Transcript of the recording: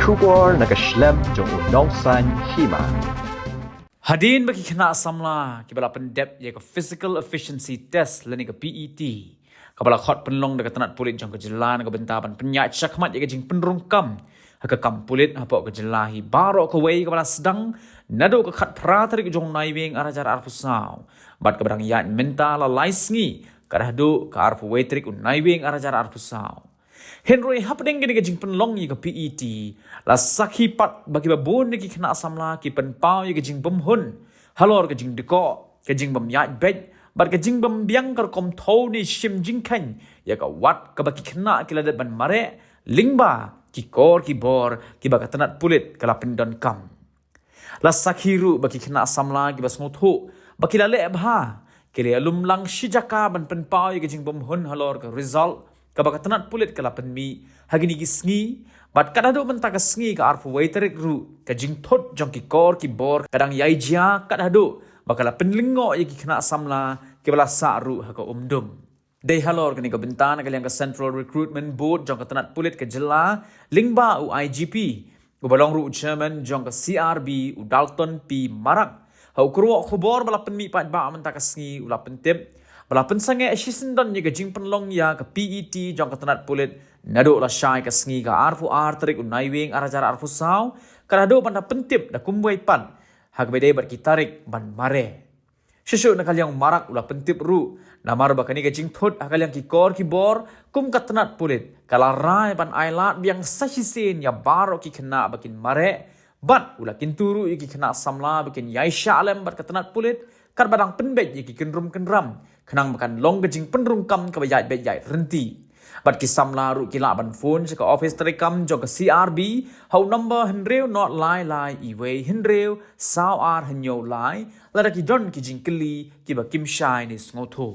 syukur nakaslem jong unongsan hima. Hadin bagi kena samla kibala pendep ya ke physical efficiency test lani ke PET. Kabala khot penlong dekat tanat pulit jong ke jelan ke bentaban penyat syakmat ya ke jing penrungkam. Haka kam pulit hapok ke jelahi barok ke wei kabala sedang nado ke khat pratari ke jong naiwing arajar arfusau. Bat ke berang yat mental laisngi kadahdu ke arfu wetrik un naiwing arajar arfusau. Henry hapdeng gini kejing penlong yi ke PET la sakhi pat bagi babon ki kena samla ki penpau yi kejing bemhun halor kejing deko kejing bem yat bed bar kejing bem biang kar kom thau ni shim jing khan ya ka wat ka baki kena ki ladat ban mare lingba ki kor ki bor ki baka tanat pulit kala pendon kam la sakhi ru baki kena samla ki bas nguthu baki la le bha ki le alum lang shijaka ban penpau yi kejing bemhun halor ka result kabaka tanat pulit kala penmi hagini gisngi bat kadado mentaka sngi ka arfu waiterik ru ka jing thot jong ki kor ki bor kadang yaijia kadado bakala penlingo yaki kena samla ki bala sa ru ha ka umdum dei halor kani ka bentana ka ka Central Recruitment Board jong ka tanat pulit ka jela lingba u IGP u balong ru chairman jong ka CRB u Dalton P Marak ha ukro khobor bala penmi pat ba mentaka sngi ula pentip bala pensange asisten ni ka jing penlong ya ka PET jong ka tanat pulit nado la syai ka sngi ka arfu artrik unai wing arajar arfu sau kadado panda pentip da kumbuai pan hak bede bar kitarik ban mare shishu na kalyang marak ula pentip ru namar bakani ka jing thot akalyang ki kor ki bor kum ka tanat pulit kala rai ban ailat biang sahisin ya baro ki kena bakin mare bat ula kinturu ki kena samla bakin yaisha alam bat ka tanat pulit kar badang penbet ki kenrum kenram kenang makan long gejing penrungkam ke bayat bayat renti bat ki samla ru ki la ban phone ka office terekam jog ka CRB how number henreu not lie iwe henreu sao ar hanyo lie la ki don ki jing kli ki ba kim shai ni sngoto